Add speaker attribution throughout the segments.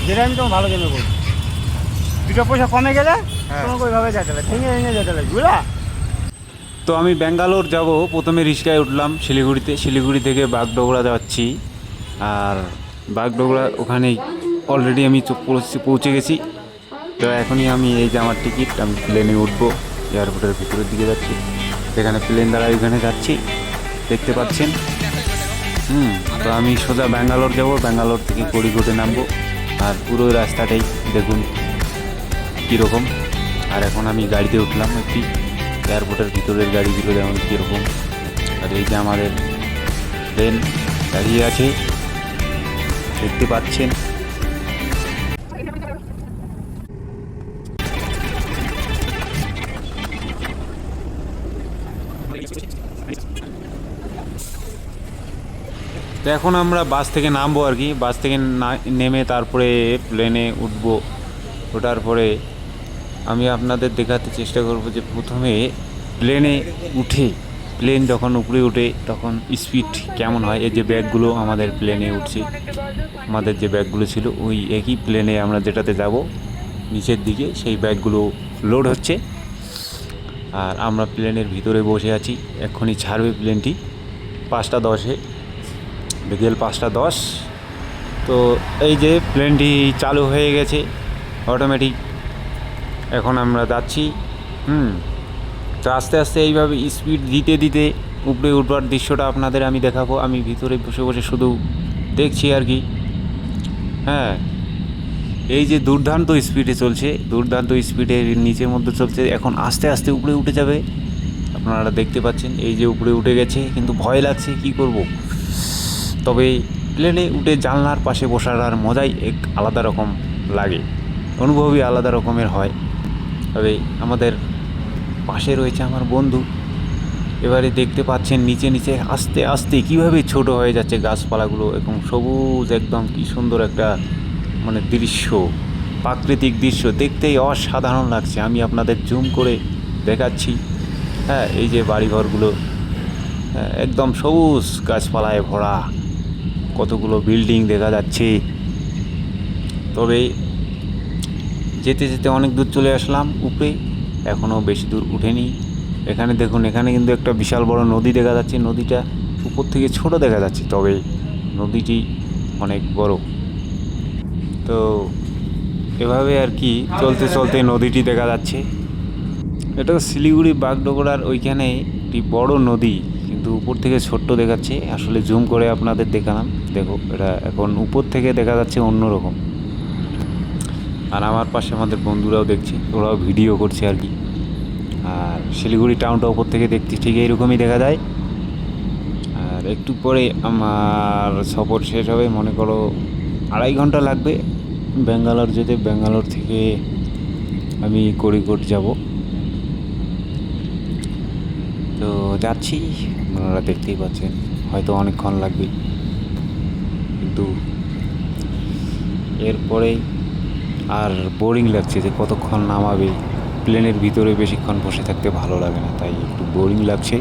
Speaker 1: যেটা আমি তোমার ভালো জন্য বলছি, দুটো পয়সা কমে গেলে তোমাকে ওইভাবে যেতে হবে, ভেঙে ভেঙে যেতে হবে, বুঝলা?
Speaker 2: তো আমি ব্যাঙ্গালোর যাব, প্রথমে রিক্সায় উঠলাম শিলিগুড়িতে, শিলিগুড়ি থেকে বাগডোগরা যাচ্ছি। আর বাগডোগরা ওখানেই অলরেডি আমি পৌঁছে গেছি। তো এখনই আমি এই যে আমার টিকিট, আমি প্লেনে উঠবো, এয়ারপোর্টের ভিতরের দিকে যাচ্ছি। এখানে প্লেন দ্বারা ওইখানে যাচ্ছি, দেখতে পাচ্ছেন। তো আমি সোজা ব্যাঙ্গালোর যাব, ব্যাঙ্গালোর থেকে কোড়িকোটে নামবো। আর পুরো রাস্তাটাই দেখুন কীরকম। আর এখন আমি গাড়িতে উঠলাম, একটি এয়ারপোর্টের ভিতরের গাড়িগুলো যেমন কীরকম। আর এই যে আমাদের প্লেন দাঁড়িয়ে আছে, দেখতে পাচ্ছেন। তো এখন আমরা বাস থেকে নামবো আর কি, বাস থেকে নেমে তারপরে প্লেনে উঠবো। ওঠার পরে আমি আপনাদের দেখাতে চেষ্টা করব যে প্রথমে প্লেনে উঠে, প্লেন যখন উপরে উঠে তখন স্পিড কেমন হয়। এই যে ব্যাগগুলো আমাদের প্লেনে উঠছে, আমাদের যে ব্যাগগুলো ছিল ওই একই প্লেনে আমরা যেটাতে যাব নিচের দিকে, সেই ব্যাগগুলো লোড হচ্ছে। আর আমরা প্লেনের ভিতরে বসে আছি। এক্ষুনি ছাড়বে প্লেনটি 5:10, বিকেল 5:10। তো এই যে প্লেনটি চালু হয়ে গেছে অটোমেটিক। এখন আমরা যাচ্ছি। তো আস্তে আস্তে এইভাবে স্পিড দিতে দিতে উপরে উঠবার দৃশ্যটা আপনাদের আমি দেখাবো। আমি ভিতরে বসে বসে শুধু দেখছি আর কি। হ্যাঁ, এই যে দুর্দান্ত স্পিডে চলছে, দুর্দান্ত স্পিডে নিচের মধ্যে চলছে। এখন আস্তে আস্তে উপরে উঠে যাবে, আপনারা দেখতে পাচ্ছেন। এই যে উপরে উঠে গেছে, কিন্তু ভয় লাগছে, কি করব। তবে প্লেনে উঠে জানলার পাশে বসার আর মজাই এক আলাদা রকম লাগে, অনুভবই আলাদা রকমের হয়। তবে আমাদের পাশে রয়েছে আমার বন্ধু। এবারে দেখতে পাচ্ছেন নিচে নিচে আস্তে আস্তে কীভাবে ছোট হয়ে যাচ্ছে গাছপালাগুলো, এবং সবুজ একদম, কি সুন্দর একটা মানে দৃশ্য, প্রাকৃতিক দৃশ্য, দেখতেই অসাধারণ লাগছে। আমি আপনাদের জুম করে দেখাচ্ছি। হ্যাঁ, এই যে বাড়িঘরগুলো, একদম সবুজ গাছপালায় ভরা, কতগুলো বিল্ডিং দেখা যাচ্ছে। তবে যেতে যেতে অনেক দূর চলে আসলাম উপরে, এখনও বেশি দূর উঠেনি। এখানে দেখুন, এখানে কিন্তু একটা বিশাল বড় নদী দেখা যাচ্ছে। নদীটা উপর থেকে ছোট দেখা যাচ্ছে, তবে নদীটি অনেক বড়। তো এভাবে আর কি চলতে চলতে নদীটি দেখা যাচ্ছে। এটা শিলিগুড়ি বাগডোগরার ওইখানে একটি বড় নদী, কিন্তু উপর থেকে ছোট্ট দেখাচ্ছে। আসলে জুম করে আপনাদের দেখালাম, দেখো এটা এখন উপর থেকে দেখা যাচ্ছে অন্যরকম। আর আমার পাশে আমাদের বন্ধুরাও দেখছে, ওরাও ভিডিও করছে আর কি। আর শিলিগুড়ি টাউনটা উপর থেকে দেখতে ঠিক এইরকমই দেখা যায়। আর একটু পরে আমার সফর শেষ হবে, মনে করো 2.5 ঘন্টা লাগবে ব্যাঙ্গালোর যেতে। ব্যাঙ্গালোর থেকে আমি কোড়িকোট যাব। তো যাচ্ছি, আপনারা দেখতেই পাচ্ছেন, হয়তো অনেকক্ষণ লাগবে, কিন্তু এরপরে আর বোরিং লাগছে যে কতক্ষণ নামাবে। প্লেনের ভিতরে বেশিক্ষণ বসে থাকতে ভালো লাগে না, তাই একটু বোরিং লাগছে।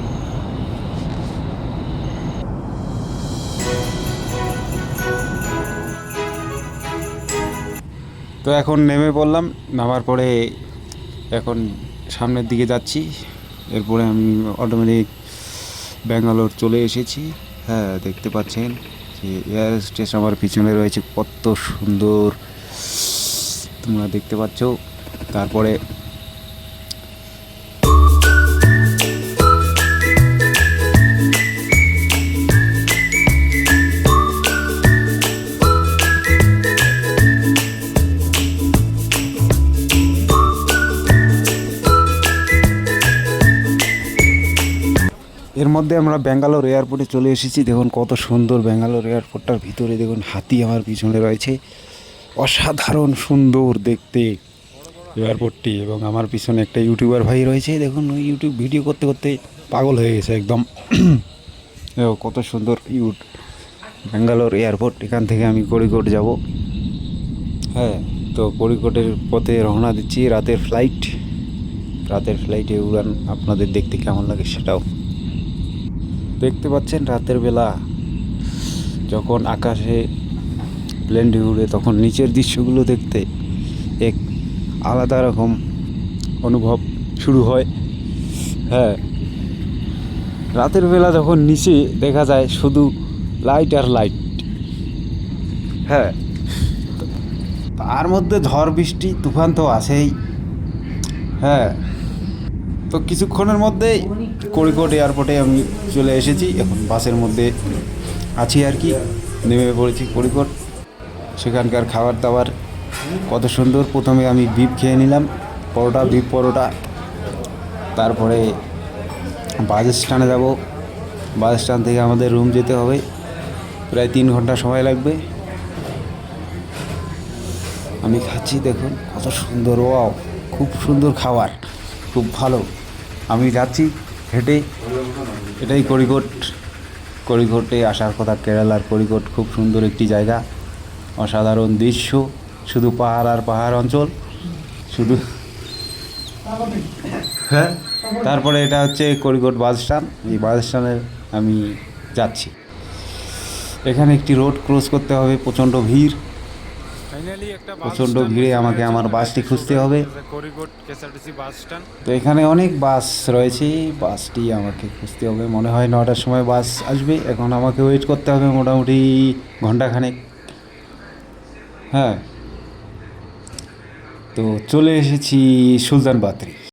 Speaker 2: তো এখন নেমে পড়লাম, নামার পরে এখন সামনের দিকে যাচ্ছি। এরপরে আমি অটোমেটিক ব্যাঙ্গালোর চলে এসেছি। হ্যাঁ, দেখতে পাচ্ছেন যে এয়ার স্টেশন আমার পিছনে রয়েছে, কত সুন্দর তোমরা দেখতে পাচ্ছ। তারপরে এর মধ্যে আমরা ব্যাঙ্গালোর এয়ারপোর্টে চলে এসেছি। দেখুন কত সুন্দর ব্যাঙ্গালোর এয়ারপোর্টটার ভিতরে, দেখুন হাতি আমার পিছনে রয়েছে, অসাধারণ সুন্দর দেখতে এয়ারপোর্টটি। এবং আমার পিছনে একটা ইউটিউবার ভাই রয়েছে, দেখুন ওই ইউটিউব ভিডিও করতে করতে পাগল হয়ে গেছে একদম। কত সুন্দর ব্যাঙ্গালোর এয়ারপোর্ট। এখান থেকে আমি কোড়িকোট যাব। হ্যাঁ, তো কোড়িকোটের পথে রওনা দিচ্ছি। রাতের ফ্লাইটে উড়ান, আপনাদের দেখতে কেমন লাগে সেটাও দেখতে পাচ্ছেন। রাতের বেলা যখন আকাশে প্লেনটি উড়ে তখন নিচের দৃশ্যগুলো দেখতে এক আলাদা রকম অনুভব শুরু হয়। হ্যাঁ, রাতের বেলা যখন নিচে দেখা যায় শুধু লাইট আর লাইট। হ্যাঁ, তার মধ্যে ঝড় বৃষ্টি তুফান তো আছেই। হ্যাঁ, তো কিছুক্ষণের মধ্যেই কোড়িকোট এয়ারপোর্টে আমি চলে এসেছি। এখন বাসের মধ্যে আছি আর কি, নেমে পড়েছি কোড়িকোট। সেখানকার খাবার দাবার কত সুন্দর। প্রথমে আমি বিফ খেয়ে নিলাম, পরোটা, বিফ পরোটা। তারপরে বাস স্ট্যান্ডে যাব। বাস স্ট্যান্ড থেকে আমাদের রুম যেতে হবে, প্রায় 3 ঘন্টা সময় লাগবে। আমি খাচ্ছি, দেখুন কত সুন্দর, ওয়াও, খুব সুন্দর খাবার, খুব ভালো। আমি যাচ্ছি হেঁটে, এটাই কোড়িকোট। কোড়িকোটে আসার কথা, কেরালার কোড়িকোট খুব সুন্দর একটি জায়গা, অসাধারণ দৃশ্য, শুধু পাহাড় আর পাহাড় অঞ্চল শুধু। হ্যাঁ, তারপরে এটা হচ্ছে কোড়িকোট বাস স্ট্যান্ড। এই বাস স্ট্যান্ডে আমি যাচ্ছি। এখানে একটি রোড ক্রস করতে হবে, প্রচণ্ড ভিড়। প্রচণ্ড ভিড়ে আমাকে আমার বাসটি খুঁজতে হবে।
Speaker 1: কোড়িকোট কেএসআরটিসি বাস স্ট্যান্ড।
Speaker 2: তো এখানে অনেক বাস রয়েছে, বাসটি আমাকে খুঁজতে হবে। মনে হয় 9টার সময় বাস আসবে। এখন আমাকে ওয়েট করতে হবে মোটামুটি ঘন্টাখানেক। হ্যাঁ, তো চলে এসেছি সুলতান বাত্রি।